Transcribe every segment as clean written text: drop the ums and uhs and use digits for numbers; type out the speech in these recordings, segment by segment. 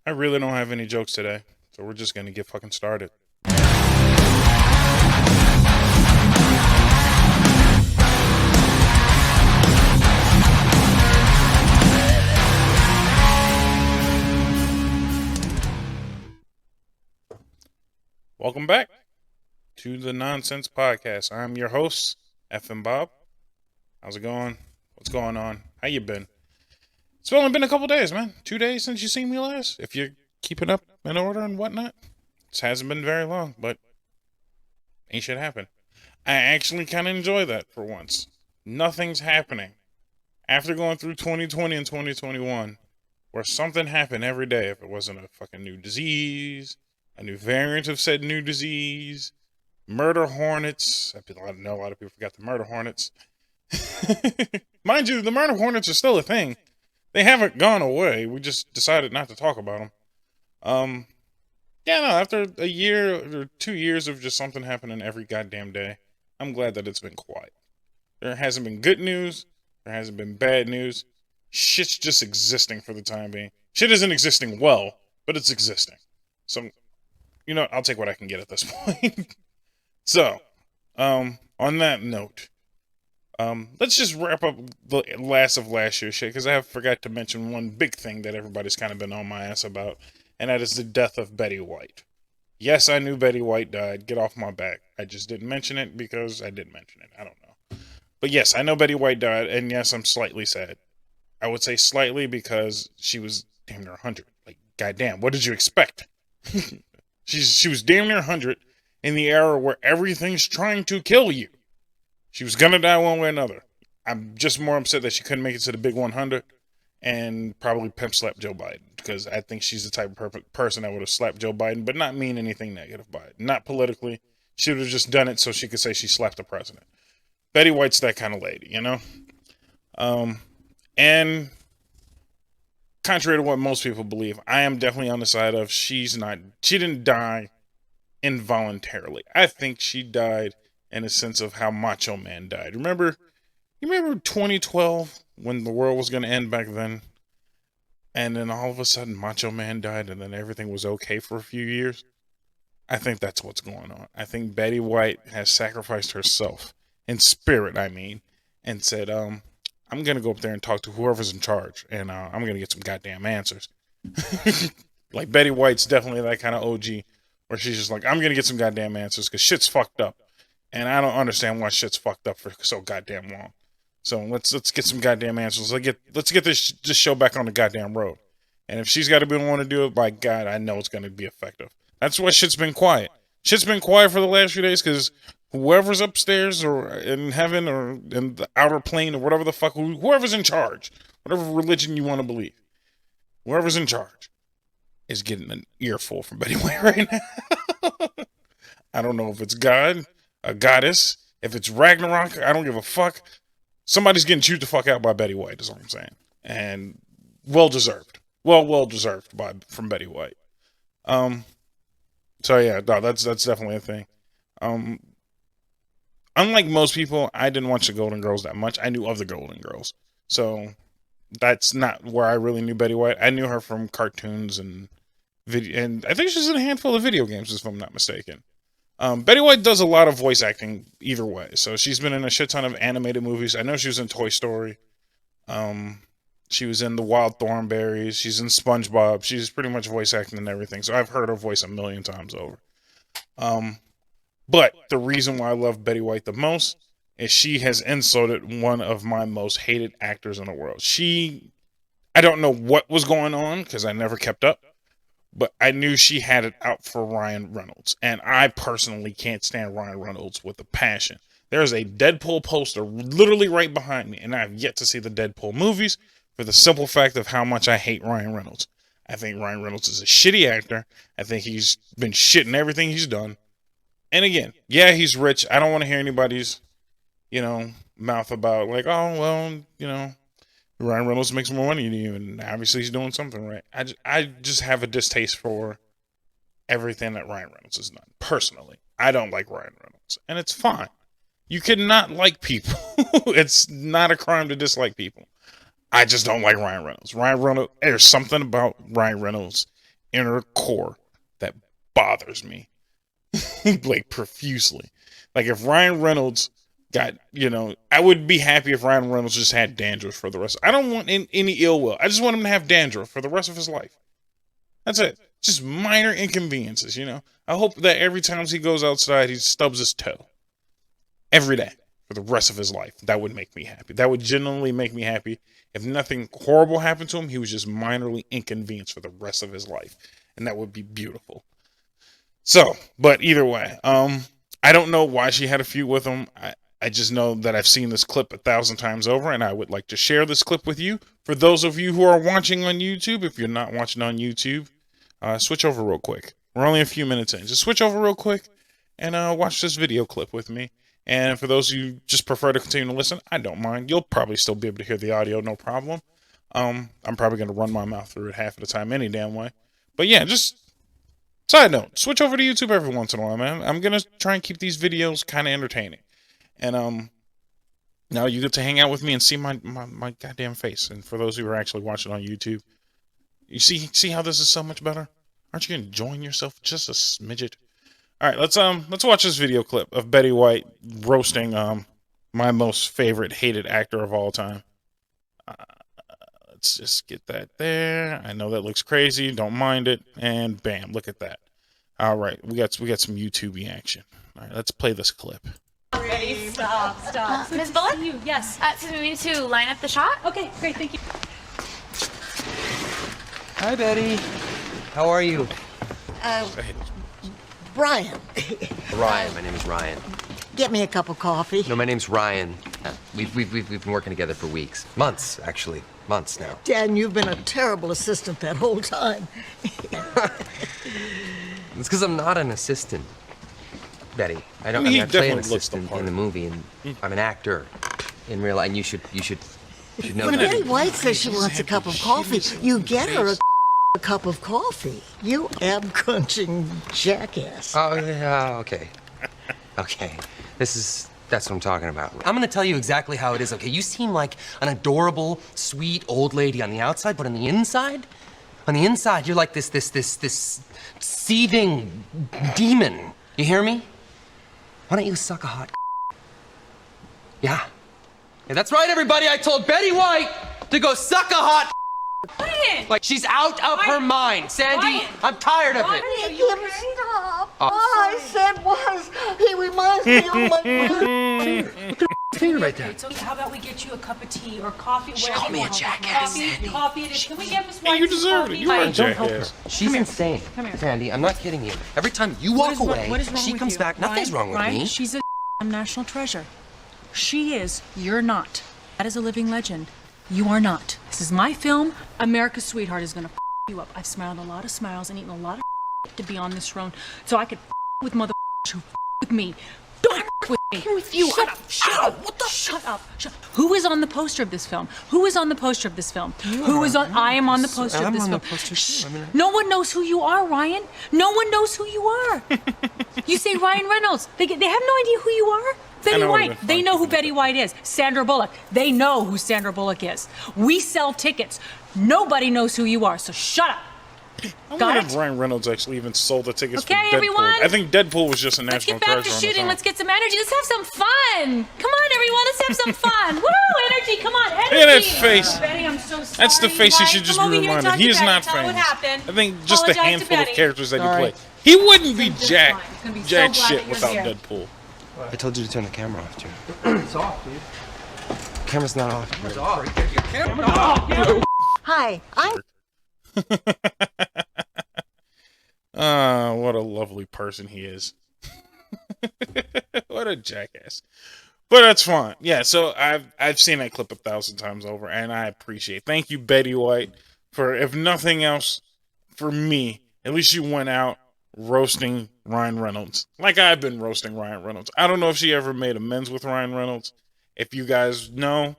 I really don't have any jokes today, so we're just gonna get fucking started. Welcome back to the Nonsense Podcast. I'm your host, FM Bob. How's it going? What's going on? How you been? It's only been a couple days, man. 2 days since you seen me last. If you're keeping up in order and whatnot, it hasn't been very long, but ain't shit happen. I actually kind of enjoy that for once. Nothing's happening. After going through 2020 and 2021, where something happened every day, if it wasn't a fucking new disease, a new variant of said new disease, murder hornets. I know a lot of people forgot the murder hornets. Mind you, the murder hornets are still a thing. They haven't gone away. We just decided not to talk about them. After a year or 2 years of just something happening every goddamn day, I'm glad that it's been quiet. There hasn't been good news. There hasn't been bad news. Shit's just existing for the time being. Shit isn't existing well, but it's existing. So, I'll take what I can get at this point. So, on that note, let's just wrap up the last of last year's shit, because I forgot to mention one big thing that everybody's kind of been on my ass about, and that is the death of Betty White. Yes, I knew Betty White died. Get off my back. I just didn't mention it because I didn't mention it. I don't know. But yes, I know Betty White died, and yes, I'm slightly sad. I would say slightly because she was damn near 100. Like, goddamn, what did you expect? She was damn near 100 in the era where everything's trying to kill you. She was gonna die one way or another. I'm just more upset that she couldn't make it to the big 100 and probably pimp slap Joe Biden, because I think she's the type of person that would have slapped Joe Biden, but not mean anything negative by it. Not politically. She would have just done it so she could say she slapped the president. Betty White's that kind of lady, you know? And contrary to what most people believe, I am definitely on the side of she didn't die involuntarily. I think she died in a sense of how Macho Man died. You remember 2012 when the world was going to end back then? And then all of a sudden Macho Man died and then everything was okay for a few years? I think that's what's going on. I think Betty White has sacrificed herself, in spirit I mean, and said, I'm going to go up there and talk to whoever's in charge, and I'm going to get some goddamn answers. Like, Betty White's definitely that kind of OG, where she's just like, I'm going to get some goddamn answers, because shit's fucked up. And I don't understand why shit's fucked up for so goddamn long. So let's get some goddamn answers. Let's get this show back on the goddamn road. And if she's got to be the one to do it, by God, I know it's going to be effective. That's why shit's been quiet. Shit's been quiet for the last few days, because whoever's upstairs or in heaven or in the outer plane or whatever the fuck, whoever's in charge, whatever religion you want to believe, whoever's in charge is getting an earful from Betty White right now. I don't know if it's God, a goddess, if it's Ragnarok, I don't give a fuck. Somebody's getting chewed the fuck out by Betty White, is all I'm saying. And well deserved. Well deserved from Betty White. So yeah, no, that's definitely a thing. Unlike most people, I didn't watch the Golden Girls that much. I knew of the Golden Girls. So that's not where I really knew Betty White. I knew her from cartoons and video, and I think she's in a handful of video games, if I'm not mistaken. Betty White does a lot of voice acting either way. So she's been in a shit ton of animated movies. I know she was in Toy Story. She was in The Wild Thornberrys. She's in SpongeBob. She's pretty much voice acting and everything. So I've heard her voice a million times over. But the reason why I love Betty White the most is she has insulted one of my most hated actors in the world. I don't know what was going on because I never kept up, but I knew she had it out for Ryan Reynolds. And I personally can't stand Ryan Reynolds with a passion. There's a Deadpool poster literally right behind me, and I have yet to see the Deadpool movies for the simple fact of how much I hate Ryan Reynolds. I think Ryan Reynolds is a shitty actor. I think he's been shit in everything he's done. And again, yeah, he's rich. I don't want to hear anybody's, mouth about like, oh, well, Ryan Reynolds makes more money than you, and obviously he's doing something right. I just have a distaste for everything that Ryan Reynolds has done. Personally, I don't like Ryan Reynolds, and it's fine. You cannot like people. It's not a crime to dislike people. I just don't like Ryan Reynolds. There's something about Ryan Reynolds inner core that bothers me like profusely. Like if Ryan Reynolds got, I would be happy if Ryan Reynolds just had dandruff for the rest. I don't want any ill will. I just want him to have dandruff for the rest of his life. That's it. Just minor inconveniences, I hope that every time he goes outside, he stubs his toe. Every day. For the rest of his life. That would make me happy. That would genuinely make me happy. If nothing horrible happened to him, he was just minorly inconvenienced for the rest of his life. And that would be beautiful. So, but either way, I don't know why she had a feud with him. I just know that I've seen this clip 1,000 times over, and I would like to share this clip with you. For those of you who are watching on YouTube, if you're not watching on YouTube, switch over real quick. We're only a few minutes in. Just switch over real quick and watch this video clip with me. And for those who just prefer to continue to listen, I don't mind. You'll probably still be able to hear the audio, no problem. I'm probably going to run my mouth through it half of the time any damn way. But yeah, just side note, switch over to YouTube every once in a while, man. I'm going to try and keep these videos kind of entertaining. And now you get to hang out with me and see my goddamn face. And for those who are actually watching on YouTube, you see how this is so much better? Aren't you enjoying yourself just a smidget? All right, let's watch this video clip of Betty White roasting my most favorite hated actor of all time. Let's just get that there. I know that looks crazy. Don't mind it. And bam, look at that. All right, we got some YouTube action. All right, let's play this clip. Ready? Stop. Ms. Bullock? Yes. So we need to line up the shot? Okay, great, thank you. Hi, Betty. How are you? Brian, Ryan. My name is Ryan. get me a cup of coffee. No, my name's Ryan. We've been working together for weeks. Months, actually. Months now. Dan, you've been a terrible assistant that whole time. It's because I'm not an assistant, Betty. I mean, he I play an definitely looks the assistant part. in the movie, and I'm an actor in real life. And you should know When that. Betty White says she wants a cup of coffee, you get her a cup of coffee. You ab-crunching jackass. Oh, yeah, okay. Okay. That's what I'm talking about. I'm gonna tell you exactly how it is, okay? You seem like an adorable, sweet old lady on the outside, but on the inside, you're like this seething demon. You hear me? Why don't you suck a hot Yeah. Yeah, that's right, everybody. I told Betty White to go suck a hot Ryan! Like she's out of her mind. Sandy, Ryan! I'm tired of it. Ryan, are you okay? Stop. All I said was, he reminds me of my brother. Finger right there. So how about we get you a cup of tea or coffee? She whatever called me you a want. jackass, Coffee, Sandy. coffee it is. Can we get Miss Hey, White you some deserve coffee? it. You are a Don't help her. jackass. She's insane. Come here. Sandy, I'm not kidding you. Every time you What walk is wrong- away, what is wrong she with comes you? back. Nothing's wrong with Ryan, me. She's a national treasure. She is. You're not. That is a living legend. You are not. This is my film. America's Sweetheart is gonna you up. I've smiled a lot of smiles and eaten a lot of to be on this throne, so I could with mother who with me. Don't with me. With you. Shut up. Shut up. What the? Shut up. Who is on the poster of this film? Who is on the poster of this film? Who is on? I am on the poster of I'm this on the film. poster Shh. too. I mean, No one knows who you are, Ryan. No one knows who you are. You say Ryan Reynolds. They have no idea who you are. Betty know it would've White. been They fun. know who Betty White is. Sandra Bullock. They know who Sandra Bullock is. We sell tickets. Nobody knows who you are. So shut up. I Got wonder it? if Ryan Reynolds actually even sold the tickets Okay, for Deadpool. everyone. I think Deadpool was just a Let's national get back to treasure on shooting. its Let's own. get some energy. Let's have some fun. Come on, everyone. Let's have some fun. Woo! Energy. Come on. Energy. Look at that face. Betty, I'm so sorry. That's the face you Ryan, should just come be over here and reminded. talk He to is Betty. not Tell her what famous. happened. I think just the Apologize to handful of Betty. characters that he All played. right. He wouldn't be Just jack fine. It's gonna be so jack glad shit that you're without here. Deadpool. I told you to turn the camera off, dude. It's off, dude. Camera's not off. It's off. Hi, I'm What a lovely person he is. What a jackass. But that's fine. Yeah, so I've seen that clip 1,000 times over, and I appreciate. Thank you, Betty White, for if nothing else, for me, at least you went out roasting Ryan Reynolds, like I've been roasting Ryan Reynolds. I don't know if she ever made amends with Ryan Reynolds. If you guys know,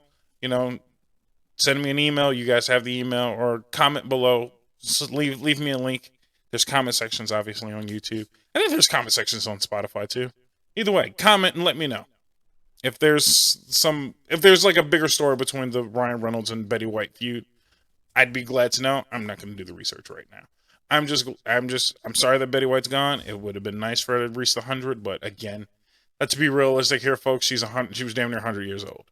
send me an email. You guys have the email, or comment below. So leave me a link. There's comment sections, obviously, on YouTube. I think there's comment sections on Spotify, too. Either way, comment and let me know. If there's like a bigger story between the Ryan Reynolds and Betty White feud, I'd be glad to know. I'm not going to do the research right now. I'm sorry that Betty White's gone. It would have been nice for her to reach the 100, but again, let's be realistic here, folks. She was damn near 100 years old.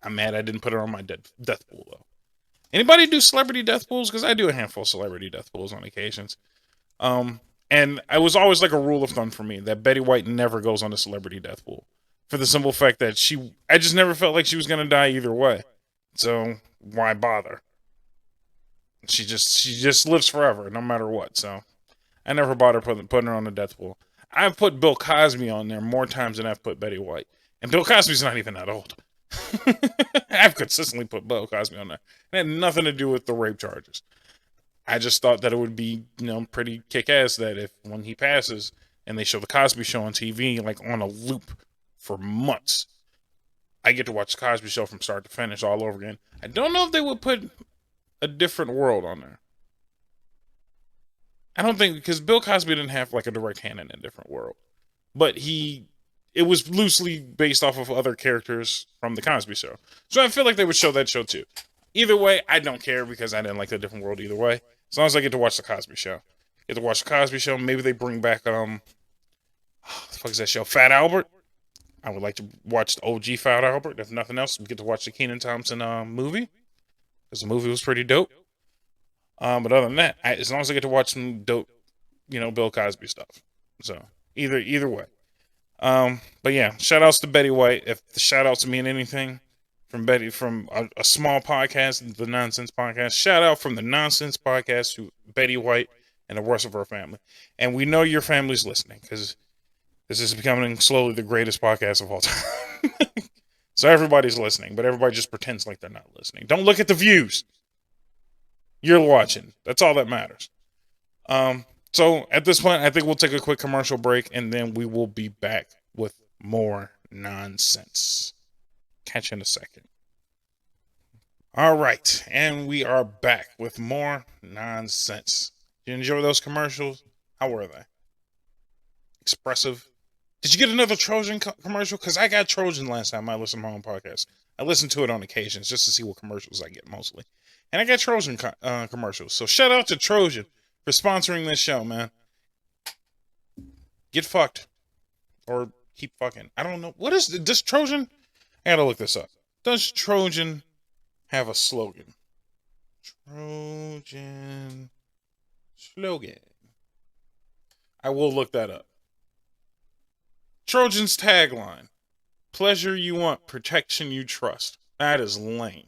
I'm mad I didn't put her on my death pool though. Anybody do celebrity death pools? Because I do a handful of celebrity death pools on occasions. And it was always like a rule of thumb for me that Betty White never goes on a celebrity death pool, for the simple fact that I just never felt like she was gonna die either way. So why bother? She just lives forever, no matter what. So I never bothered putting her on the death pool. I've put Bill Cosby on there more times than I've put Betty White, and Bill Cosby's not even that old. I've consistently put Bill Cosby on there. It had nothing to do with the rape charges. I just thought that it would be, pretty kick-ass that if when he passes and they show the Cosby Show on TV, like on a loop for months, I get to watch the Cosby Show from start to finish all over again. I don't know if they would put a different world on there. I don't think, because Bill Cosby didn't have like a direct hand in a different world, but it was loosely based off of other characters from the Cosby Show. So I feel like they would show that show too. Either way, I don't care because I didn't like the different world either way. As long as I get to watch the Cosby Show. Get to watch the Cosby Show. Maybe they bring back the fuck is that show? Fat Albert. I would like to watch the OG Fat Albert. If nothing else, we get to watch the Kenan Thompson movie. Because the movie was pretty dope. But other than that, as long as I get to watch some dope, Bill Cosby stuff. So either way. But yeah, shout outs to Betty White. If the shout outs mean anything from a small podcast, the Nonsense Podcast, shout out from the Nonsense Podcast to Betty White and the rest of her family. And we know your family's listening because this is becoming slowly the greatest podcast of all time. So everybody's listening, but everybody just pretends like they're not listening. Don't look at the views. You're watching. That's all that matters. So at this point, I think we'll take a quick commercial break and then we will be back with more nonsense. Catch you in a second. All right. And we are back with more nonsense. Did you enjoy those commercials? How were they? Expressive? Did you get another Trojan commercial? Because I got Trojan last time I listened to my own podcast. I listen to it on occasions just to see what commercials I get mostly. And I got Trojan commercials. So shout out to Trojan for sponsoring this show, man. Get fucked. Or keep fucking. I don't know. What is this Trojan? I gotta look this up. Does Trojan have a slogan? Trojan slogan. I will look that up. Trojan's tagline. Pleasure you want, protection you trust. That is lame.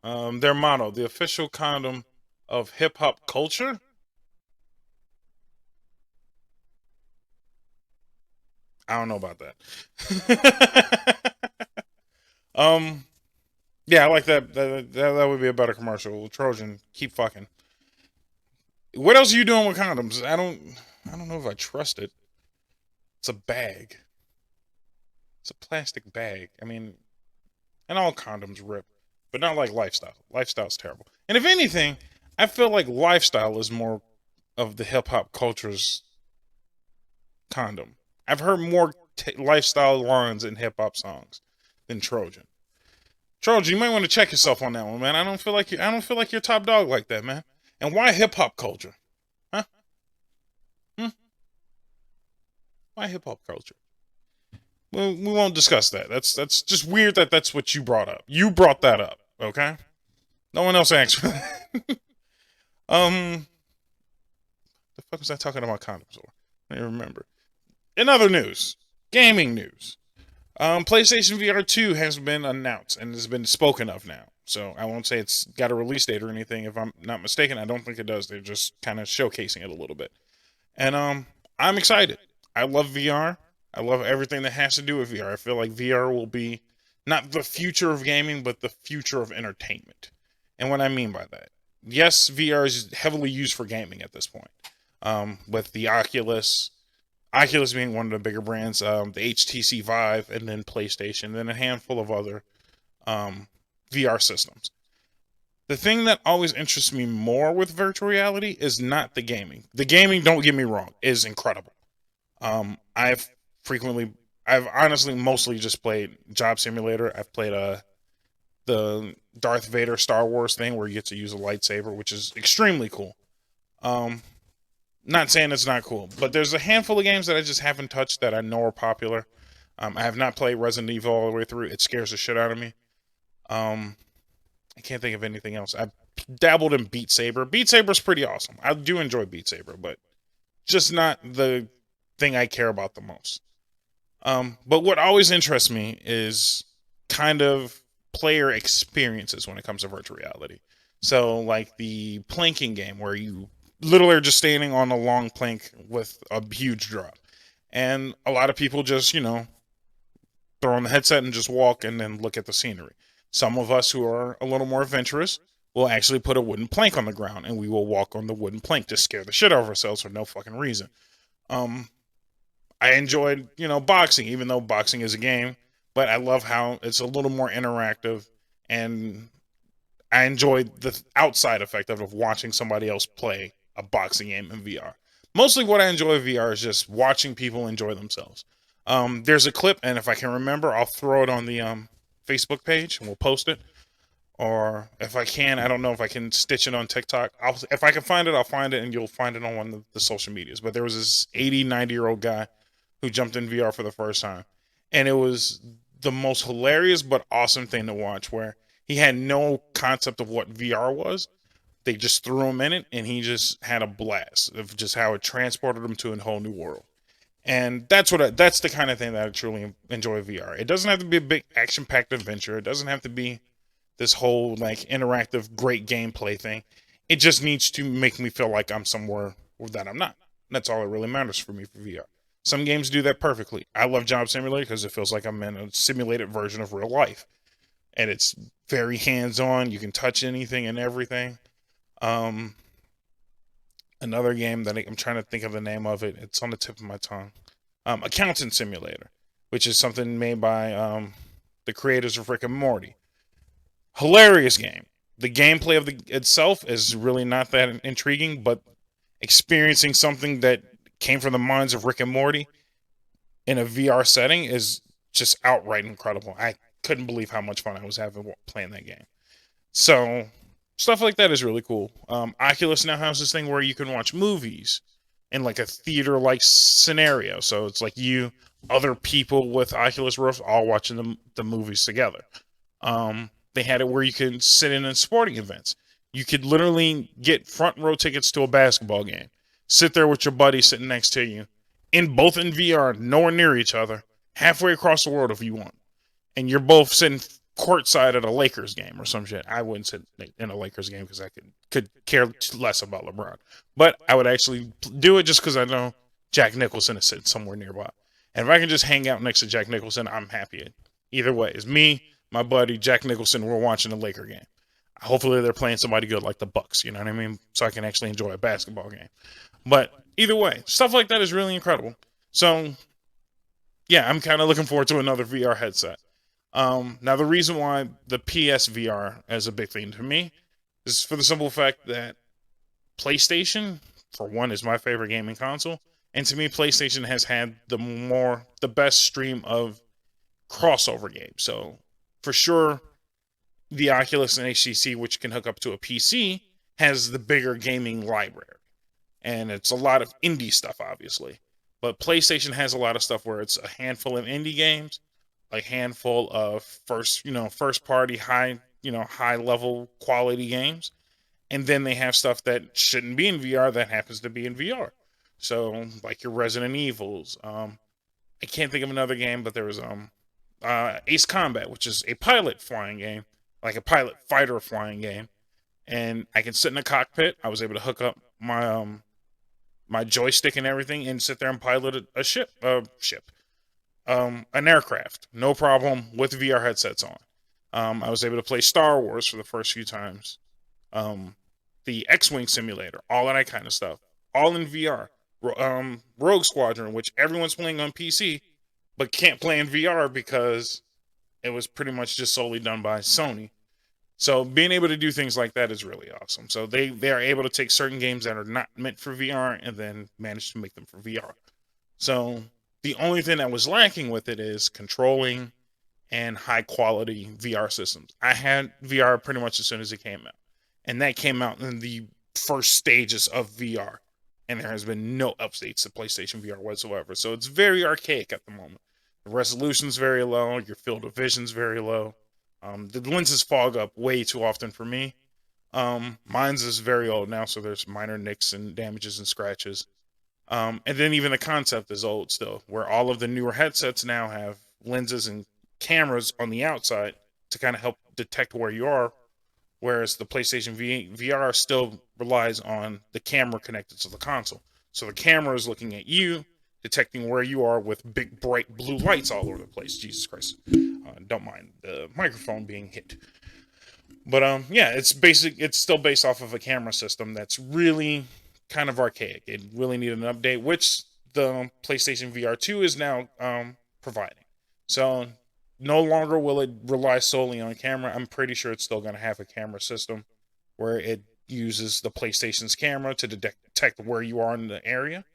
Their motto, the official condom of hip-hop culture. I don't know about that. Yeah, I like that. That would be a better commercial. Trojan, keep fucking. What else are you doing with condoms? I don't know if I trust it. It's a bag. It's a plastic bag. I mean, and all condoms rip, but not like Lifestyle. Lifestyle's terrible. And if anything, I feel like Lifestyle is more of the hip-hop culture's condom. I've heard more Lifestyle lines in hip-hop songs than Trojan. Trojan, you might want to check yourself on that one, man. I don't feel like you're top dog like that, man. And why hip-hop culture? Huh? Why hip-hop culture? Well, we won't discuss that. That's just weird that that's what you brought up. You brought that up, okay? No one else asked for that. The fuck was I talking about condoms for? I don't remember. In other news, gaming news, PlayStation VR 2 has been announced and has been spoken of now. So I won't say it's got a release date or anything. If I'm not mistaken, I don't think it does. They're just kind of showcasing it a little bit. And I'm excited. I love VR. I love everything that has to do with VR. I feel like VR will be not the future of gaming, but the future of entertainment. And what I mean by that, yes, VR is heavily used for gaming at this point. With the Oculus being one of the bigger brands, the HTC Vive, and then PlayStation, and then a handful of other VR systems. The thing that always interests me more with virtual reality is not the gaming. The gaming, don't get me wrong, is incredible. I've honestly mostly just played Job Simulator. I've played the Darth Vader Star Wars thing where you get to use a lightsaber, which is extremely cool. Not saying it's not cool, but there's a handful of games that I just haven't touched that I know are popular. I have not played Resident Evil all the way through. It scares the shit out of me. I can't think of anything else. I dabbled in Beat Saber. Beat Saber's pretty awesome. I do enjoy Beat Saber, but just not the thing I care about the most. But what always interests me is kind of player experiences when it comes to virtual reality. So like the planking game where you literally are just standing on a long plank with a huge drop. And a lot of people just, throw on the headset and just walk and then look at the scenery. Some of us who are a little more adventurous will actually put a wooden plank on the ground and we will walk on the wooden plank to scare the shit out of ourselves for no fucking reason. I enjoyed, boxing, even though boxing is a game, but I love how it's a little more interactive, and I enjoyed the outside effect of watching somebody else play a boxing game in VR. Mostly what I enjoy in VR is just watching people enjoy themselves. There's a clip, and if I can remember, I'll throw it on the Facebook page and we'll post it. Or if I can, I don't know if I can stitch it on TikTok. If I can find it, I'll find it, and you'll find it on one of the social medias. But there was this 80, 90-year-old guy who jumped in VR for the first time. And it was the most hilarious but awesome thing to watch, where he had no concept of what VR was. They just threw him in it, and he just had a blast of just how it transported him to a whole new world. And that's the kind of thing that I truly enjoy VR. It doesn't have to be a big action-packed adventure. It doesn't have to be this whole like interactive great gameplay thing. It just needs to make me feel like I'm somewhere that I'm not. That's all that really matters for me for VR. Some games do that perfectly. I love Job Simulator because it feels like I'm in a simulated version of real life. And it's very hands-on. You can touch anything and everything. Another game that I'm trying to think of the name of it. It's on the tip of my tongue. Accountant Simulator, which is something made by the creators of Rick and Morty. Hilarious game. The gameplay of itself is really not that intriguing, but experiencing something that came from the minds of Rick and Morty in a VR setting is just outright incredible. I couldn't believe how much fun I was having playing that game. So stuff like that is really cool. Oculus now has this thing where you can watch movies in like a theater-like scenario. So it's like other people with Oculus Rift all watching the movies together. They had it where you can sit in sporting events. You could literally get front row tickets to a basketball game. Sit there with your buddy sitting next to you, both in VR, nowhere near each other, halfway across the world if you want. And you're both sitting courtside at a Lakers game or some shit. I wouldn't sit in a Lakers game because I could care less about LeBron. But I would actually do it just because I know Jack Nicholson is sitting somewhere nearby. And if I can just hang out next to Jack Nicholson, I'm happy. Either way, it's me, my buddy, Jack Nicholson, we're watching a Laker game. Hopefully they're playing somebody good like the Bucks, you know what I mean? So I can actually enjoy a basketball game. But either way, stuff like that is really incredible. So, yeah, I'm kind of looking forward to another VR headset. Now, the reason why the PSVR is a big thing to me is for the simple fact that PlayStation, for one, is my favorite gaming console. And to me, PlayStation has had the best stream of crossover games. So, for sure, the Oculus and HTC, which can hook up to a PC, has the bigger gaming library. And it's a lot of indie stuff, obviously. But PlayStation has a lot of stuff where it's a handful of indie games, a handful of first party, high level quality games. And then they have stuff that shouldn't be in VR that happens to be in VR. So, like your Resident Evils. I can't think of another game, but there was Ace Combat, which is a pilot flying game, like a pilot fighter flying game. And I can sit in a cockpit. I was able to hook up my my joystick and everything and sit there and pilot an aircraft. No problem with VR headsets on. I was able to play Star Wars for the first few times. The X-Wing simulator, all of that kind of stuff. All in VR. Rogue Squadron, which everyone's playing on PC, but can't play in VR because it was pretty much just solely done by Sony. So being able to do things like that is really awesome. So they are able to take certain games that are not meant for VR and then manage to make them for VR. So the only thing that was lacking with it is controlling and high quality VR systems. I had VR pretty much as soon as it came out, and that came out in the first stages of VR, and there has been no updates to PlayStation VR whatsoever. So it's very archaic at the moment. The resolution's very low. Your field of vision's very low. The lenses fog up way too often for me. Mine's is very old now, so there's minor nicks and damages and scratches. And then even the concept is old still, where all of the newer headsets now have lenses and cameras on the outside to kind of help detect where you are, whereas the PlayStation VR still relies on the camera connected to the console. So the camera is looking at you, detecting where you are with big bright blue lights all over the place. Jesus Christ. Don't mind the microphone being hit. But yeah, it's still based off of a camera system that's really kind of archaic. It really needed an update, which the PlayStation VR 2 is now providing. So no longer will it rely solely on camera. I'm pretty sure it's still going to have a camera system where it uses the PlayStation's camera to detect where you are in the area.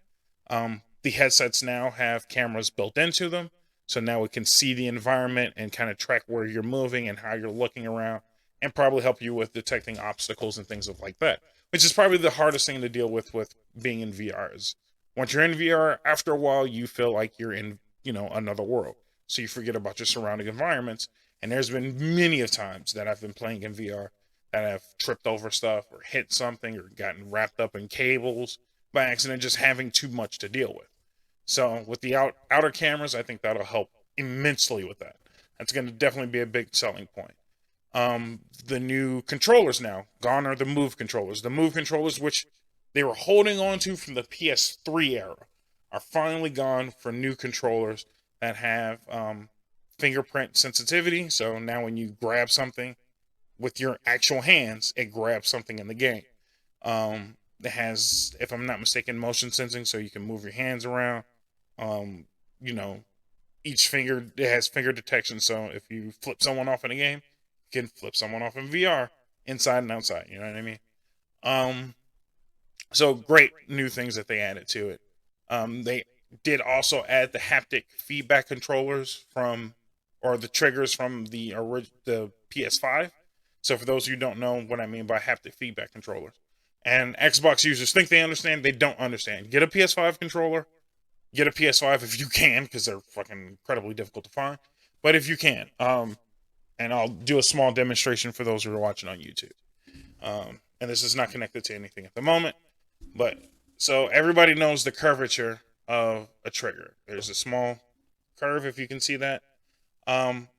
The headsets now have cameras built into them, so now it can see the environment and kind of track where you're moving and how you're looking around, and probably help you with detecting obstacles and things like that, which is probably the hardest thing to deal with being in VR. Is once you're in VR, after a while, you feel like you're in, another world. So you forget about your surrounding environments. And there's been many of times that I've been playing in VR that I've tripped over stuff or hit something or gotten wrapped up in cables by accident, just having too much to deal with. So with the outer cameras, I think that'll help immensely with that. That's going to definitely be a big selling point. The new controllers now, gone are the Move controllers. The Move controllers, which they were holding on to from the PS3 era, are finally gone for new controllers that have fingerprint sensitivity. So now when you grab something with your actual hands, it grabs something in the game. It has, if I'm not mistaken, motion sensing, so you can move your hands around. Each finger, it has finger detection, so if you flip someone off in a game, you can flip someone off in VR, inside and outside, you know what I mean? So great new things that they added to it. They did also add the haptic feedback controllers or the triggers from the PS5. So for those of you who don't know what I mean by haptic feedback controllers, and Xbox users think they understand, they don't understand. Get a PS5 controller, get a PS5 if you can, because they're fucking incredibly difficult to find. But if you can, and I'll do a small demonstration for those who are watching on YouTube. And this is not connected to anything at the moment, but so everybody knows the curvature of a trigger. There's a small curve, if you can see that.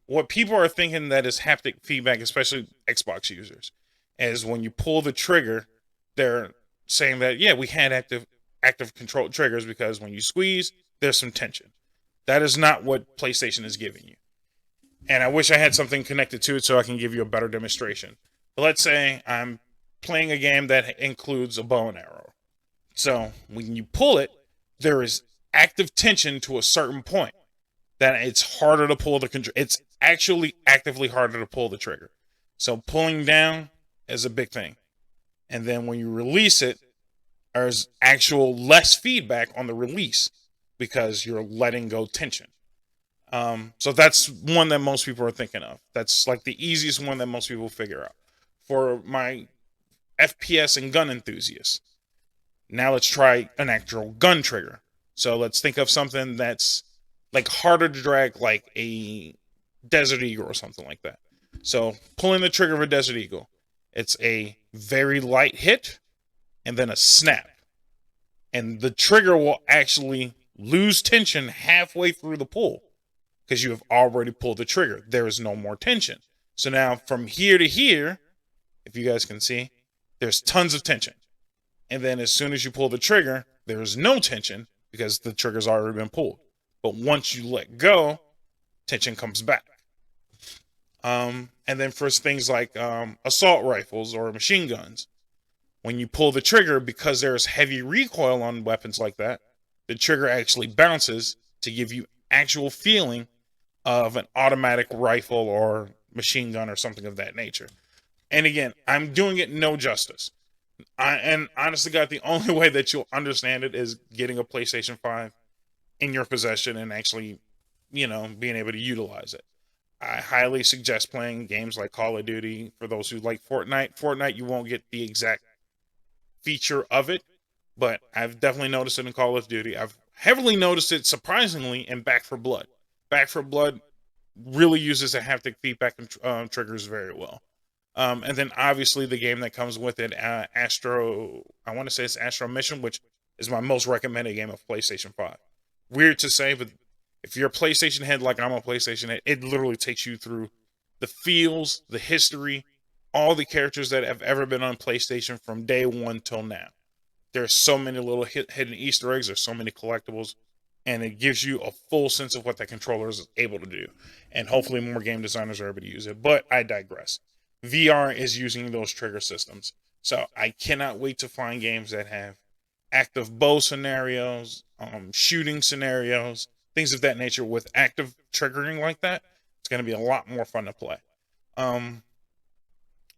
What people are thinking that is haptic feedback, especially Xbox users, is when you pull the trigger, they're saying that, yeah, we had active control triggers because when you squeeze, there's some tension. That is not what PlayStation is giving you. And I wish I had something connected to it so I can give you a better demonstration. But let's say I'm playing a game that includes a bow and arrow. So when you pull it, there is active tension to a certain point that it's harder to pull the control. It's actually actively harder to pull the trigger. So pulling down is a big thing. And then when you release it, there's actual less feedback on the release because you're letting go tension. So that's one that most people are thinking of. That's like the easiest one that most people figure out. For my FPS and gun enthusiasts, now let's try an actual gun trigger. So let's think of something that's like harder to drag, like a Desert Eagle or something like that. So pulling the trigger of a Desert Eagle, it's a very light hit and then a snap. And the trigger will actually lose tension halfway through the pull because you have already pulled the trigger. There is no more tension. So now from here to here, if you guys can see, there's tons of tension. And then as soon as you pull the trigger, there is no tension because the trigger's already been pulled. But once you let go, tension comes back. And then for things like assault rifles or machine guns, when you pull the trigger, because there's heavy recoil on weapons like that, the trigger actually bounces to give you actual feeling of an automatic rifle or machine gun or something of that nature. And again, I'm doing it no justice. And honestly, God, the only way that you'll understand it is getting a PlayStation 5 in your possession and actually, being able to utilize it. I highly suggest playing games like Call of Duty for those who like Fortnite. Fortnite, you won't get the exact feature of it, but I've definitely noticed it in Call of Duty. I've heavily noticed it, surprisingly, in Back for Blood. Back for Blood really uses the haptic feedback and triggers very well. And then obviously the game that comes with it, Astro, I want to say it's Astro Mission, which is my most recommended game of PlayStation 5. Weird to say, but if you're a PlayStation head like I'm a PlayStation head, it literally takes you through the feels, the history, all the characters that have ever been on PlayStation from day one till now. There's so many little hidden Easter eggs, there's so many collectibles, and it gives you a full sense of what that controller is able to do. And hopefully more game designers are able to use it. But I digress. VR is using those trigger systems. So I cannot wait to find games that have active bow scenarios, shooting scenarios, things of that nature with active triggering like that. It's going to be a lot more fun to play.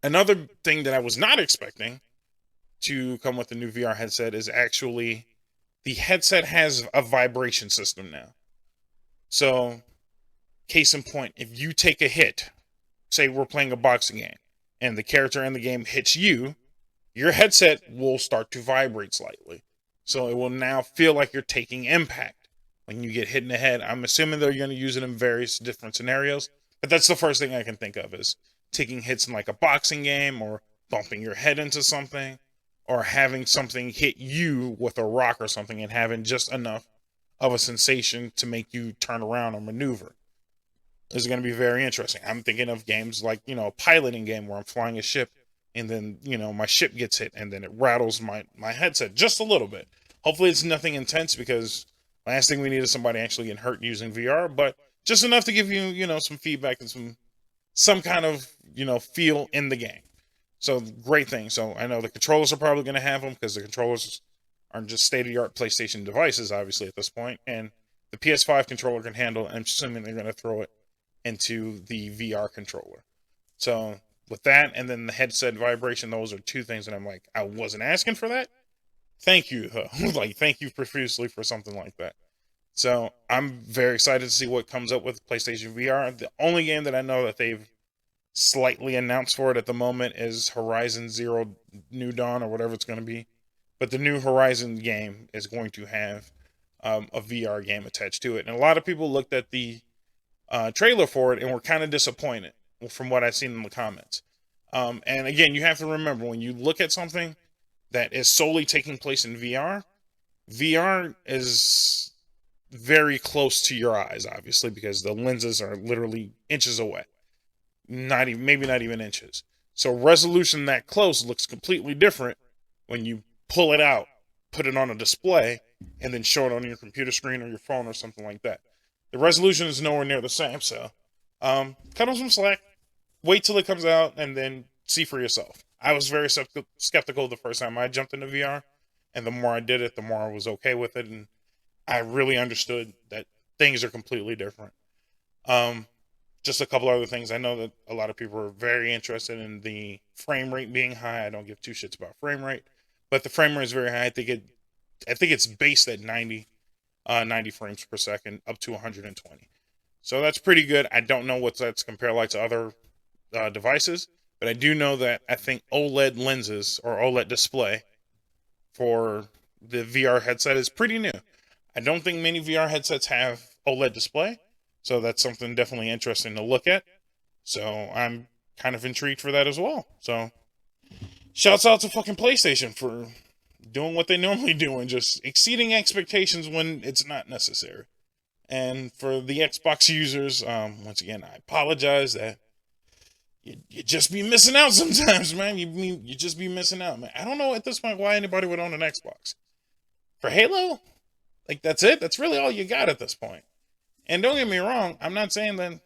Another thing that I was not expecting to come with the new VR headset is actually the headset has a vibration system now. So, case in point, if you take a hit, say we're playing a boxing game, and the character in the game hits you, your headset will start to vibrate slightly. So it will now feel like you're taking impact when you get hit in the head. I'm assuming they're going to use it in various different scenarios, but that's the first thing I can think of is taking hits in like a boxing game or bumping your head into something or having something hit you with a rock or something and having just enough of a sensation to make you turn around or maneuver. This is going to be very interesting. I'm thinking of games like, a piloting game where I'm flying a ship and then, my ship gets hit and then it rattles my headset just a little bit. Hopefully it's nothing intense because last thing we need is somebody actually getting hurt using VR, but just enough to give you, some feedback and some kind of, feel in the game. So great thing. So I know the controllers are probably going to have them because the controllers are just state-of-the-art PlayStation devices, obviously, at this point. And the PS5 controller can handle it. I'm assuming they're going to throw it into the VR controller. So with that and then the headset vibration, those are two things that I'm like, I wasn't asking for that. Thank you. Thank you profusely for something like that. So I'm very excited to see what comes up with PlayStation VR. The only game that I know that they've slightly announced for it at the moment is Horizon Zero New Dawn or whatever it's going to be. But the new Horizon game is going to have a VR game attached to it. And a lot of people looked at the trailer for it and were kind of disappointed from what I've seen in the comments. And again, you have to remember when you look at something that is solely taking place in VR, VR is very close to your eyes, obviously, because the lenses are literally inches away. Maybe not even inches. So resolution that close looks completely different when you pull it out, put it on a display, and then show it on your computer screen or your phone or something like that. The resolution is nowhere near the same, so cut them some slack. Wait till it comes out and then see for yourself. I was very skeptical the first time I jumped into VR, and the more I did it, the more I was okay with it, and I really understood that things are completely different. Just a couple other things. I know that a lot of people are very interested in the frame rate being high. I don't give two shits about frame rate, but the frame rate is very high. I think it's based at 90 frames per second up to 120. So that's pretty good. I don't know what that's compared like to other devices, but I do know that I think OLED lenses or OLED display for the VR headset is pretty new. I don't think many VR headsets have OLED display, so that's something definitely interesting to look at. So I'm kind of intrigued for that as well. So shouts out to fucking PlayStation for doing what they normally do and just exceeding expectations when it's not necessary. And for the Xbox users, once again, I apologize that you just be missing out sometimes, man. You just be missing out, man. I don't know at this point why anybody would own an Xbox. For Halo, that's it. That's really all you got at this point. And don't get me wrong, I'm not saying that,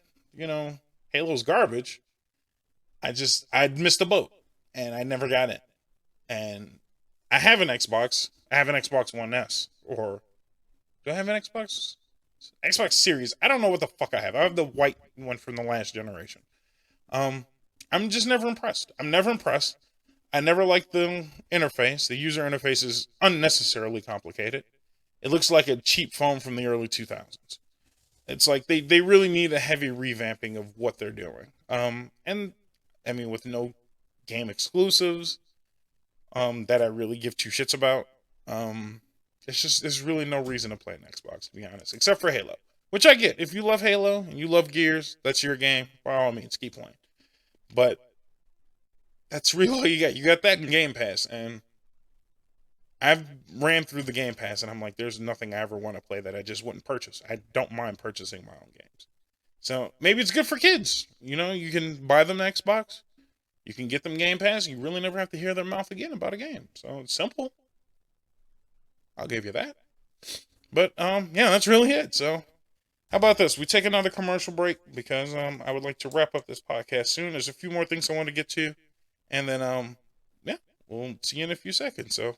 Halo's garbage. I missed the boat and I never got it. And I have an Xbox. I have an Xbox One S. Or do I have an Xbox? Xbox Series. I don't know what the fuck I have. I have the white one from the last generation. I'm just never impressed. I'm never impressed. I never liked the interface. The user interface is unnecessarily complicated. It looks like a cheap phone from the early 2000s. It's like they really need a heavy revamping of what they're doing. And I mean, with no game exclusives, that I really give two shits about. There's really no reason to play an Xbox, to be honest, except for Halo, which I get. If you love Halo and you love Gears, that's your game. By all means, keep playing. But that's really all you got. You got that in Game Pass, and I've ran through the Game Pass, and I'm like, there's nothing I ever want to play that I just wouldn't purchase. I don't mind purchasing my own games. So maybe it's good for kids. You know, you can buy them an Xbox. You can get them Game Pass. You really never have to hear their mouth again about a game. So it's simple. I'll give you that. But yeah, that's really it. So how about this? We take another commercial break because I would like to wrap up this podcast soon. There's a few more things I want to get to, and then yeah, we'll see you in a few seconds. So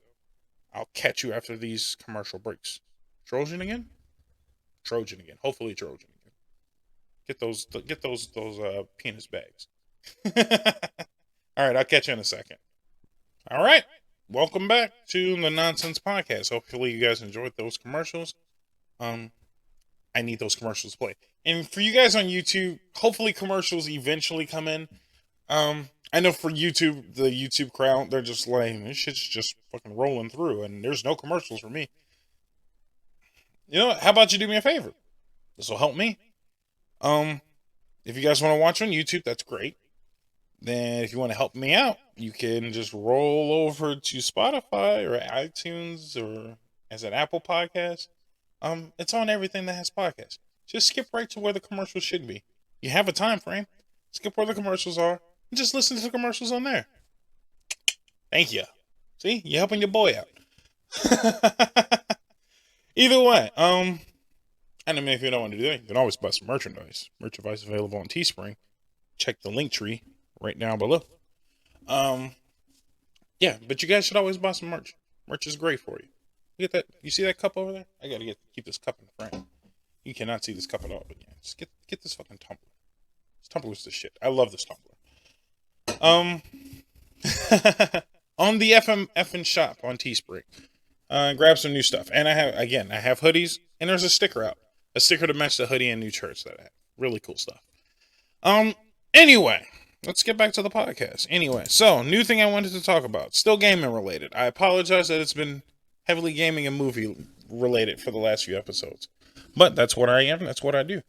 I'll catch you after these commercial breaks. Trojan again? Trojan again. Hopefully Trojan again. Get those penis bags. All right, I'll catch you in a second. All right, welcome back to the Nonsense Podcast. Hopefully you guys enjoyed those commercials. I need those commercials to play. And for you guys on YouTube, hopefully commercials eventually come in. I know for YouTube, the YouTube crowd, they're just like, this shit's just fucking rolling through, and there's no commercials for me. You know what? How about you do me a favor? This will help me. If you guys want to watch on YouTube, that's great. Then if you want to help me out, you can just roll over to Spotify or iTunes or as an Apple Podcast. It's on everything that has podcasts. Just skip right to where the commercials should be. You have a time frame. Skip where the commercials are and just listen to the commercials on there. Thank you. See, you're helping your boy out. Either way, and I mean, if you don't want to do that, you can always buy some merchandise. Merchandise available on Teespring. Check the link tree right down below. Yeah, but you guys should always buy some merch. Merch is great for you. You get that? You see that cup over there? I gotta keep this cup in frame. You cannot see this cup at all, but yeah, just get this fucking tumbler. This tumbler's the shit. I love this tumbler. On the FM shop on Teespring, grab some new stuff, and I have hoodies, and there's a sticker out, a sticker to match the hoodie and new shirts that I have. Really cool stuff. Anyway, let's get back to the podcast. Anyway, so new thing I wanted to talk about, still gaming related. I apologize that it's been heavily gaming and movie related for the last few episodes, but that's what I am. That's what I do.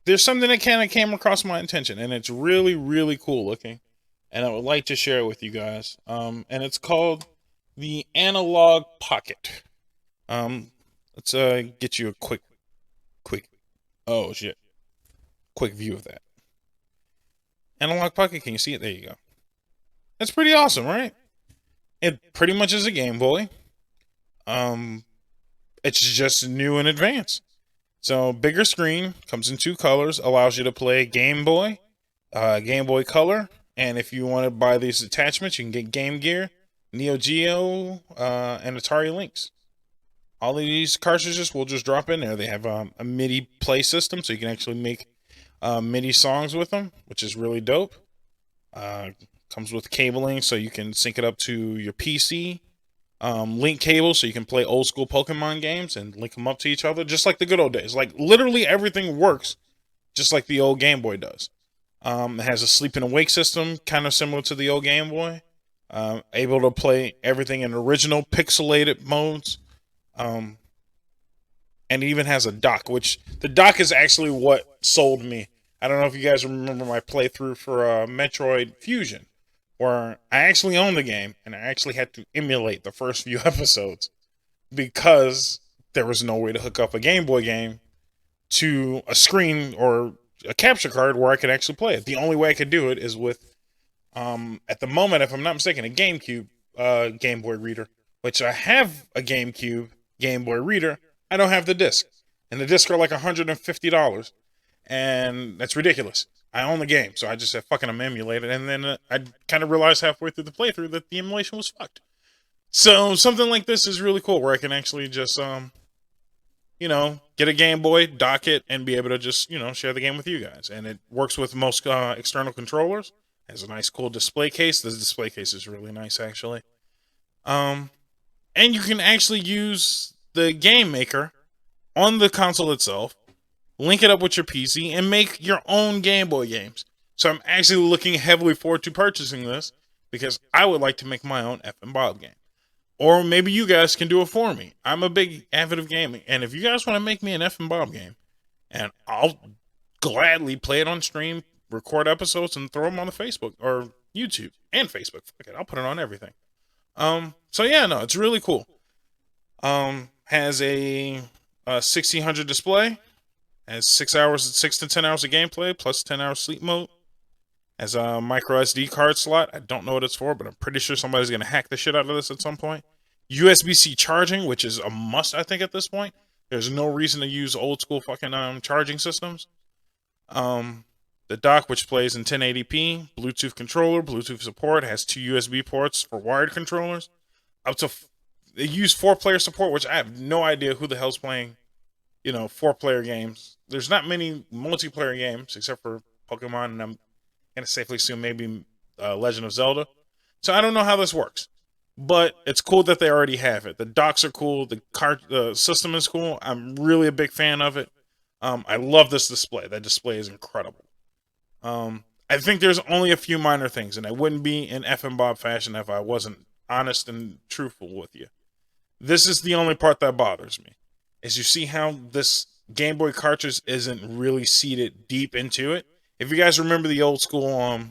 There's something that kind of came across my attention, and it's really, really cool looking, and I would like to share it with you guys. And it's called the Analog Pocket. Let's get you a quick oh shit, quick view of that. Analog Pocket, can you see it? There you go. That's pretty awesome, right? It pretty much is a Game Boy. It's just new and advanced. So bigger screen, comes in two colors, allows you to play Game Boy, Game Boy Color, and if you want to buy these attachments, you can get Game Gear, Neo Geo, and Atari Lynx. All of these cartridges will just drop in there. They have a MIDI play system, so you can actually make MIDI songs with them, which is really dope. Comes with cabling, so you can sync it up to your PC. Link cable, so you can play old school Pokemon games and link them up to each other, just like the good old days. Like, literally everything works just like the old Game Boy does. It has a sleep and awake system, kind of similar to the old Game Boy. Able to play everything in original pixelated modes. And it even has a dock, which the dock is actually what sold me. I don't know if you guys remember my playthrough for Metroid Fusion, where I actually owned the game and I actually had to emulate the first few episodes because there was no way to hook up a Game Boy game to a screen or a capture card where I could actually play it. The only way I could do it is with, at the moment, if I'm not mistaken, a GameCube Game Boy reader, which I have a GameCube Game Boy reader. I don't have the disc, and the discs are like $150, and that's ridiculous. I own the game, so I just said, fucking, I'm emulated. And then I kind of realized halfway through the playthrough that the emulation was fucked. So something like this is really cool, where I can actually just, get a Game Boy, dock it, and be able to just, share the game with you guys. And it works with most external controllers. It has a nice, cool display case. The display case is really nice, actually. And you can actually use the Game Maker on the console itself, link it up with your PC, and make your own Game Boy games. So I'm actually looking heavily forward to purchasing this because I would like to make my own F and Bob game. Or maybe you guys can do it for me. I'm a big avid of gaming, and if you guys want to make me an F and Bob game, and I'll gladly play it on stream, record episodes, and throw them on the Facebook or YouTube and Facebook. Fuck it, I'll put it on everything. So yeah, no, it's really cool. Has a 1600 display, has 6 to 10 hours of gameplay plus 10 hours sleep mode. Has a micro SD card slot. I don't know what it's for, but I'm pretty sure somebody's gonna hack the shit out of this at some point. USB-C charging, which is a must, I think, at this point. There's no reason to use old school fucking charging systems. The dock, which plays in 1080p, Bluetooth controller, Bluetooth support, has 2 USB ports for wired controllers. They use 4-player support, which I have no idea who the hell's playing, 4-player games. There's not many multiplayer games except for Pokemon, and I'm gonna safely assume maybe Legend of Zelda. So I don't know how this works, but it's cool that they already have it. The docks are cool. The system is cool. I'm really a big fan of it. I love this display. That display is incredible. I think there's only a few minor things, and I wouldn't be in F and Bob fashion if I wasn't honest and truthful with you. This is the only part that bothers me, is you see how this Game Boy cartridge isn't really seated deep into it. If you guys remember the old school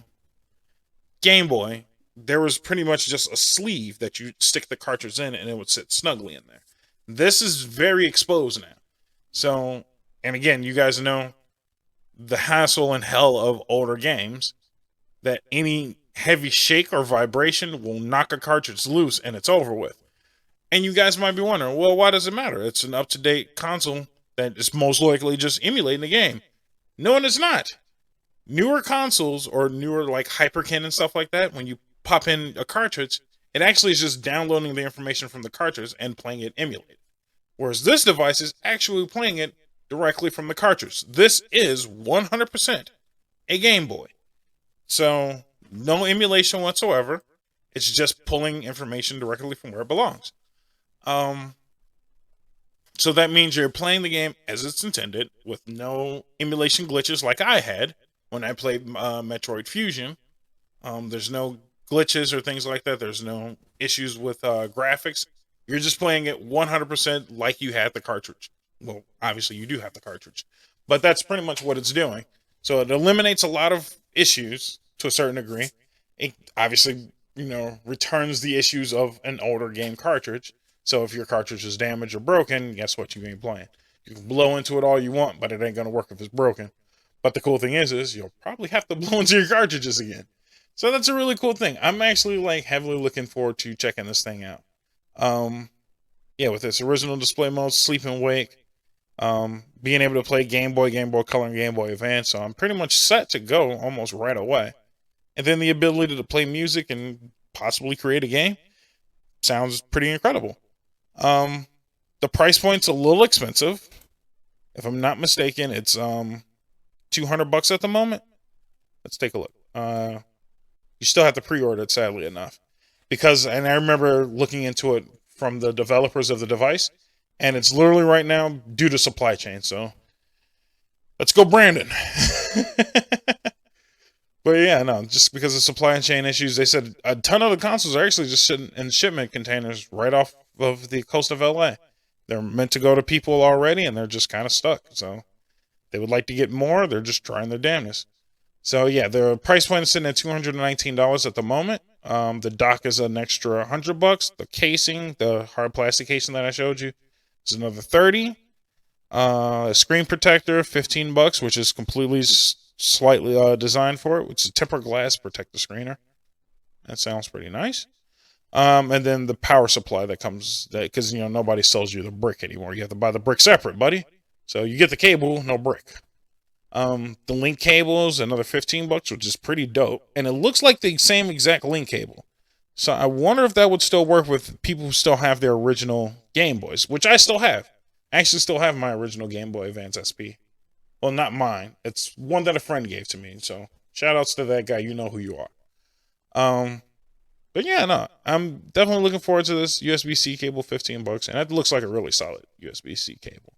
Game Boy, there was pretty much just a sleeve that you stick the cartridge in and it would sit snugly in there. This is very exposed now. So, and again, you guys know the hassle and hell of older games, that any heavy shake or vibration will knock a cartridge loose and it's over with. And you guys might be wondering, well, why does it matter? It's an up-to-date console that is most likely just emulating the game. No, and it's not. Newer consoles or newer like Hyperkin and stuff like that, when you pop in a cartridge, it actually is just downloading the information from the cartridge and playing it emulated. Whereas this device is actually playing it directly from the cartridge. This is 100% a Game Boy. So no emulation whatsoever. It's just pulling information directly from where it belongs. So that means you're playing the game as it's intended with no emulation glitches like I had when I played Metroid Fusion. There's no glitches or things like that. There's no issues with graphics. You're just playing it 100% like you had the cartridge. Well, obviously you do have the cartridge, but that's pretty much what it's doing. So it eliminates a lot of issues to a certain degree. It obviously, returns the issues of an older game cartridge. So if your cartridge is damaged or broken, guess what? You ain't playing. You can blow into it all you want, but it ain't going to work if it's broken. But the cool thing is you'll probably have to blow into your cartridges again. So that's a really cool thing. I'm actually heavily looking forward to checking this thing out. With its original display mode, sleep and wake, being able to play Game Boy Color, and Game Boy Advance. So I'm pretty much set to go almost right away. And then the ability to play music and possibly create a game sounds pretty incredible. The price point's a little expensive. If I'm not mistaken, it's $200 at the moment. Let's take a look. You still have to pre-order it, sadly enough, and I remember looking into it from the developers of the device, and it's literally right now due to supply chain. So let's go, Brandon. But yeah, no, just because of supply chain issues, they said a ton of the consoles are actually just sitting in shipment containers right off of the coast of LA. They're meant to go to people already, and they're just kind of stuck. So they would like to get more. They're just trying their damnness. So yeah, the price point is sitting at $219 at the moment. The dock is an extra $100. The casing, the hard plastic casing that I showed you, is another $30. A screen protector, $15, which is completely slightly designed for it, which is a tempered glass protect the screener. That sounds pretty nice. And then the power supply that comes, because nobody sells you the brick anymore. You have to buy the brick separate, buddy. So you get the cable, no brick. The link cable is another $15, which is pretty dope. And it looks like the same exact link cable. So I wonder if that would still work with people who still have their original Game Boys, which I still have. I actually still have my original Game Boy Advance SP. Well, not mine. It's one that a friend gave to me. So shout outs to that guy. You know who you are. But yeah, no, I'm definitely looking forward to this USB-C cable, $15, and it looks like a really solid USB-C cable.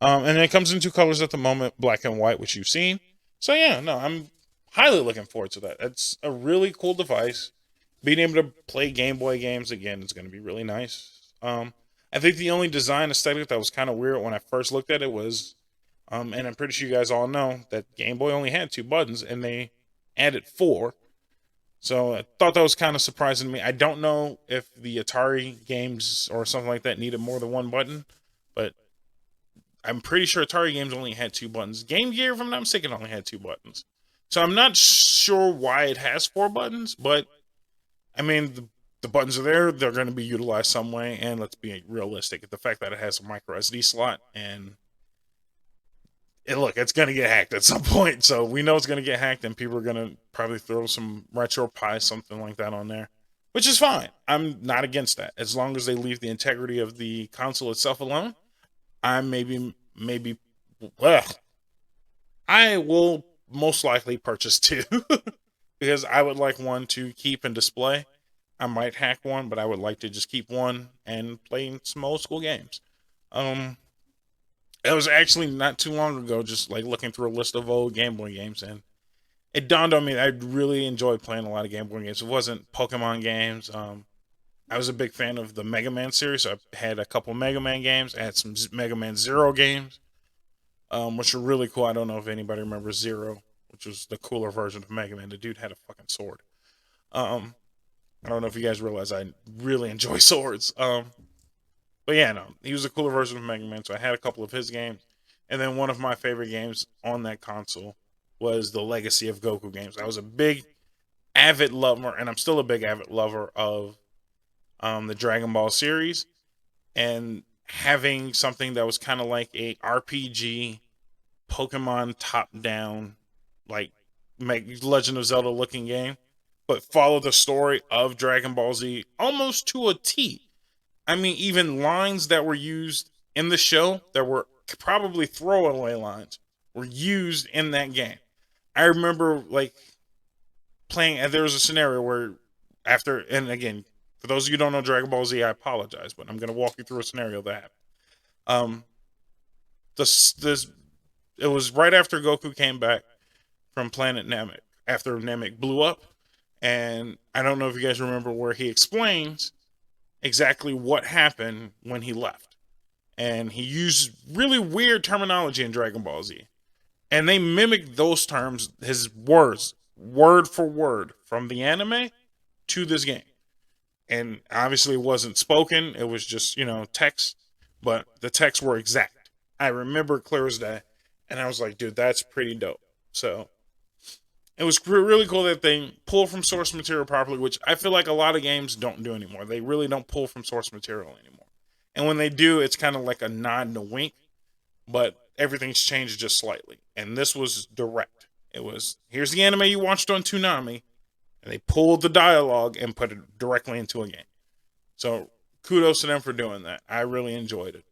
And it comes in two colors at the moment, black and white, which you've seen. So yeah, no, I'm highly looking forward to that. It's a really cool device. Being able to play Game Boy games again is going to be really nice. I think the only design aesthetic that was kind of weird when I first looked at it was, and I'm pretty sure you guys all know that Game Boy only had 2 buttons and they added 4. So I thought that was kind of surprising to me. I don't know if the Atari games or something like that needed more than 1 button, but I'm pretty sure Atari games only had 2 buttons. Game Gear, if I'm not mistaken, only had 2 buttons. So I'm not sure why it has 4 buttons, but I mean, the buttons are there. They're going to be utilized some way. And let's be realistic. The fact that it has a micro SD slot and look, it's going to get hacked at some point. So we know it's going to get hacked and people are going to probably throw some RetroPie, something like that on there, which is fine. I'm not against that. As long as they leave the integrity of the console itself alone, I I will most likely purchase 2 because I would like one to keep and display. I might hack one, but I would like to just keep one and play some old school games. It was actually not too long ago, just like looking through a list of old Game Boy games, and it dawned on me that I really enjoyed playing a lot of Game Boy games. It wasn't Pokemon games. I was a big fan of the Mega Man series. So I had a couple Mega Man games. I had some Mega Man Zero games, which were really cool. I don't know if anybody remembers Zero, which was the cooler version of Mega Man. The dude had a fucking sword. I don't know if you guys realize I really enjoy swords. But yeah, no, he was a cooler version of Mega Man, so I had a couple of his games. And then one of my favorite games on that console was the Legacy of Goku games. I was a big, avid lover, and I'm still a big, avid lover of the Dragon Ball series. And having something that was kind of like a RPG, Pokemon top-down, like Legend of Zelda looking game, but follow the story of Dragon Ball Z almost to a T. I mean, even lines that were used in the show that were probably throwaway lines were used in that game. I remember like playing, and there was a scenario where after, and again, for those of you who don't know Dragon Ball Z, I apologize, but I'm going to walk you through a scenario that happened. It was right after Goku came back from planet Namek, after Namek blew up, and I don't know if you guys remember where he explains exactly what happened when he left. And he used really weird terminology in Dragon Ball Z. And they mimicked those terms, his words, word for word, from the anime to this game. And obviously it wasn't spoken, it was just, text, but the texts were exact. I remember it clear as day, and I was like, dude, that's pretty dope. So it was really cool that they pull from source material properly, which I feel like a lot of games don't do anymore. They really don't pull from source material anymore. And when they do, it's kind of like a nod and a wink, but everything's changed just slightly. And this was direct. It was, here's the anime you watched on Toonami, and they pulled the dialogue and put it directly into a game. So kudos to them for doing that. I really enjoyed it.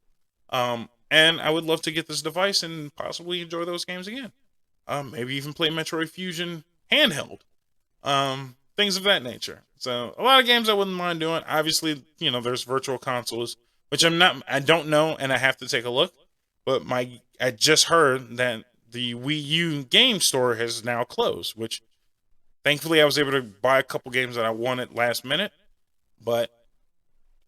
And I would love to get this device and possibly enjoy those games again. Maybe even play Metroid Fusion handheld. Things of that nature. So a lot of games I wouldn't mind doing. Obviously, there's virtual consoles, which I don't know, and I have to take a look. But I just heard that the Wii U game store has now closed, which thankfully I was able to buy a couple games that I wanted last minute. But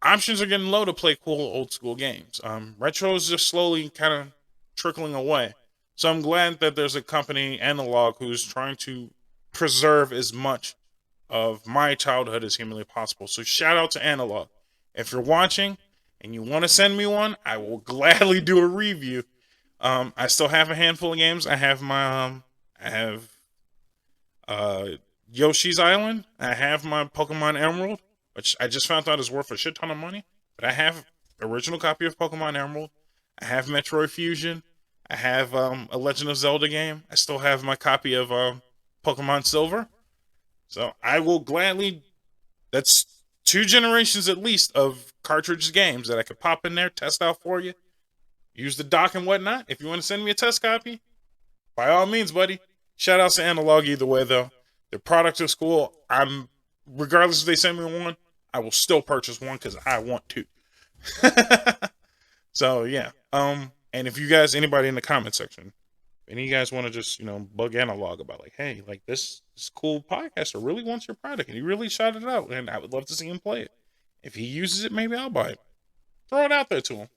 options are getting low to play cool old school games. Retro is just slowly kind of trickling away. So I'm glad that there's a company, Analog, who's trying to preserve as much of my childhood as humanly possible. So shout out to Analog. If you're watching and you want to send me one, I will gladly do a review. I still have a handful of games. I have Yoshi's Island. I have my Pokemon Emerald, which I just found out is worth a shit ton of money. But I have original copy of Pokemon Emerald. I have Metroid Fusion. I have a Legend of Zelda game. I still have my copy of Pokemon Silver. So I will gladly, that's 2 generations at least of cartridge games that I could pop in there, test out for you. Use the dock and whatnot. If you want to send me a test copy, by all means, buddy. Shout out to Analog either way, though. Their products are cool. Regardless if they send me one, I will still purchase one because I want to. So, yeah. And if you guys, anybody in the comment section, any of you guys want to just, bug Analog about like, hey, like this cool podcaster really wants your product and he really shot it out and I would love to see him play it. If he uses it, maybe I'll buy it. Throw it out there to him.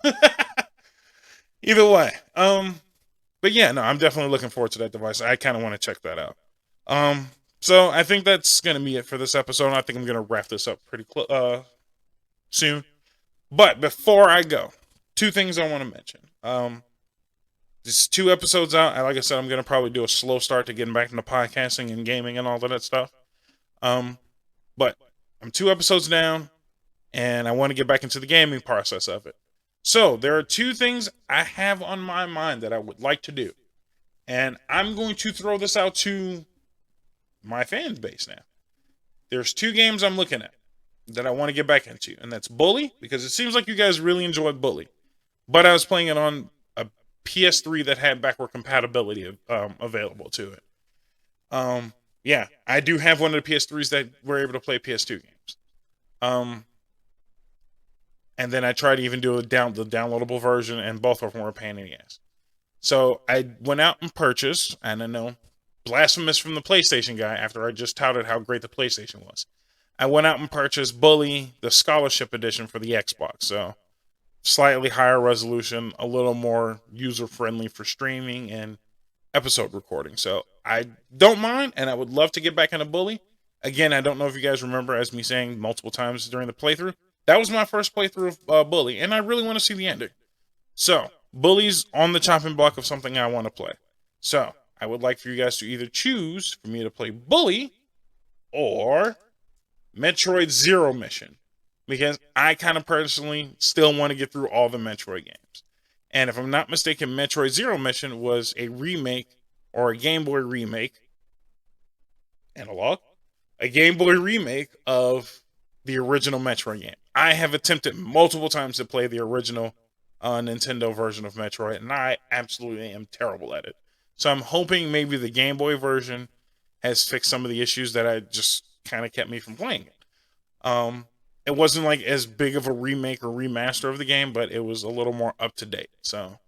Either way. But yeah, no, I'm definitely looking forward to that device. I kind of want to check that out. So I think that's going to be it for this episode. I think I'm going to wrap this up pretty soon. But before I go, two things I want to mention. There's 2 episodes out. Like I said, I'm going to probably do a slow start to getting back into podcasting and gaming and all of that stuff. But I'm 2 episodes down, and I want to get back into the gaming process of it. So there are 2 things I have on my mind that I would like to do. And I'm going to throw this out to my fan base now. There's 2 games I'm looking at that I want to get back into. And that's Bully, because it seems like you guys really enjoyed Bully. But I was playing it on a PS3 that had backward compatibility available to it. Yeah, I do have one of the PS3s that were able to play PS2 games. And then I tried to even do the downloadable version, and both of them were a pain in the ass. So I went out and purchased, and I know, blasphemous from the PlayStation guy after I just touted how great the PlayStation was. I went out and purchased Bully, the Scholarship Edition for the Xbox. So slightly higher resolution, a little more user-friendly for streaming and episode recording. So I don't mind, and I would love to get back into Bully. Again, I don't know if you guys remember, as me saying multiple times during the playthrough, that was my first playthrough of Bully, and I really want to see the ending. So, Bully's on the chopping block of something I want to play. So, I would like for you guys to either choose for me to play Bully or Metroid Zero Mission, because I kind of personally still want to get through all the Metroid games. And if I'm not mistaken, Metroid Zero Mission was a remake, or a Game Boy remake, Analog, a Game Boy remake of the original Metroid game. I have attempted multiple times to play the original Nintendo version of Metroid, and I absolutely am terrible at it. So I'm hoping maybe the Game Boy version has fixed some of the issues that I just kind of kept me from playing it. It wasn't like as big of a remake or remaster of the game, but it was a little more up to date. So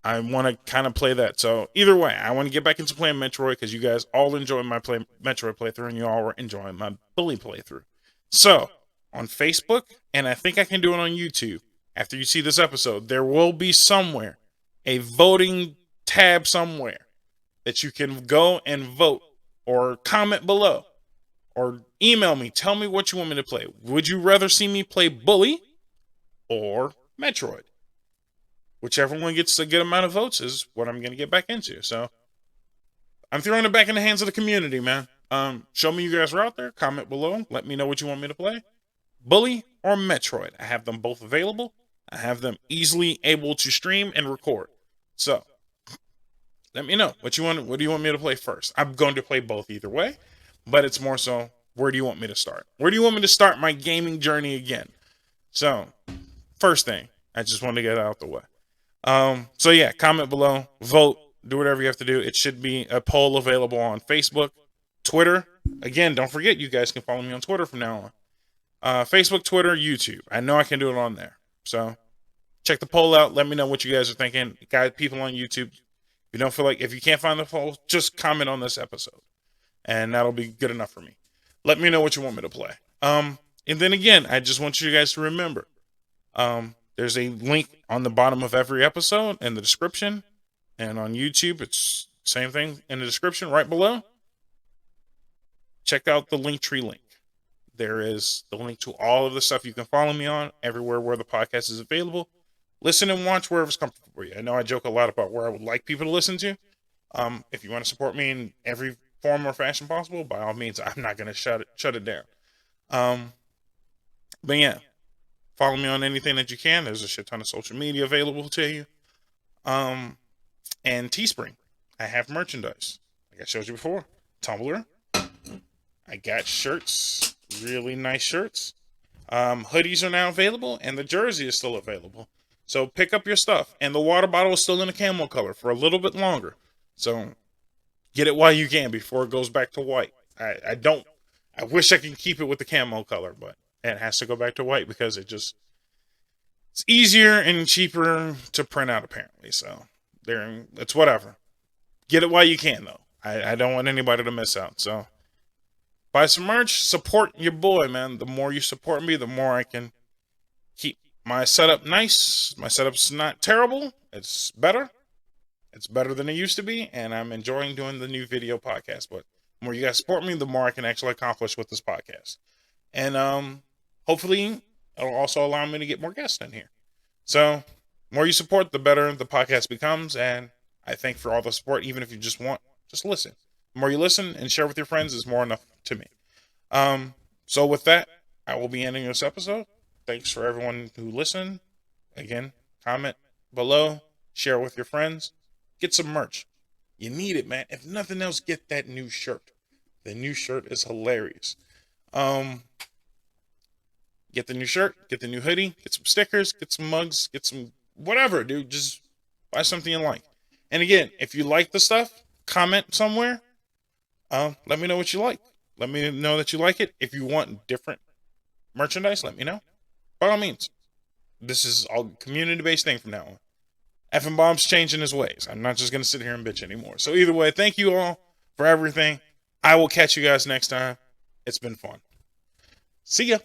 I want to kind of play that. So either way, I want to get back into playing Metroid because you guys all enjoyed my Metroid playthrough, and you all were enjoying my Bully playthrough. So on Facebook, and I think I can do it on YouTube, after you see this episode, there will be somewhere a voting tab somewhere that you can go and vote, or comment below, or email me. Tell me what you want me to play. Would you rather see me play Bully or Metroid? Whichever one gets a good amount of votes is what I'm going to get back into. So I'm throwing it back in the hands of the community, man. Show me you guys are out there. Comment below. Let me know what you want me to play. Bully or Metroid. I have them both available. I have them easily able to stream and record. So let me know what you want. What do you want me to play first? I'm going to play both either way, but it's more so, where do you want me to start? Where do you want me to start my gaming journey again? So first thing, I just want to get out the way. So yeah, comment below, vote, do whatever you have to do. It should be a poll available on Facebook, Twitter. Again, don't forget, you guys can follow me on Twitter from now on. Facebook, Twitter, YouTube. I know I can do it on there. So check the poll out. Let me know what you guys are thinking. Guys, people on YouTube, if you can't find the poll, just comment on this episode, and that'll be good enough for me. Let me know what you want me to play. And then again, I just want you guys to remember, there's a link on the bottom of every episode in the description, and on YouTube, it's same thing in the description right below. Check out the Linktree link. There is the link to all of the stuff you can follow me on, everywhere where the podcast is available. Listen and watch wherever's comfortable for you. I know I joke a lot about where I would like people to listen to. If you want to support me in every form or fashion possible, by all means, I'm not going to shut it down. But yeah, follow me on anything that you can. There's a shit ton of social media available to you. And Teespring. I have merchandise. Like I showed you before. Tumblr. I got shirts. Really nice shirts. Hoodies are now available, and the jersey is still available. So pick up your stuff. And the water bottle is still in a camo color for a little bit longer. So get it while you can before it goes back to white. I wish I could keep it with the camo color, but it has to go back to white because It's easier and cheaper to print out, apparently. So it's whatever. Get it while you can, though. I don't want anybody to miss out. So buy some merch, support your boy, man. The more you support me, the more I can keep my setup nice. My setup's not terrible. It's better. It's better than it used to be, and I'm enjoying doing the new video podcast. But the more you guys support me, the more I can actually accomplish with this podcast. And hopefully it'll also allow me to get more guests in here. So the more you support, the better the podcast becomes. And I thank for all the support, even if you just listen. The more you listen and share with your friends is more enough to me. So with that, I will be ending this episode. Thanks for everyone who listened. Again, comment below, share with your friends, get some merch. You need it, man. If nothing else, get that new shirt. The new shirt is hilarious. Get the new shirt, get the new hoodie, get some stickers, get some mugs, get some whatever, dude. Just buy something you like. And again, if you like the stuff, comment somewhere. Let me know what you like. Let me know that you like it. If you want different merchandise, let me know. By all means. This is all community-based thing from now on. Effing Bomb's changing his ways. I'm not just going to sit here and bitch anymore. So either way, thank you all for everything. I will catch you guys next time. It's been fun. See ya.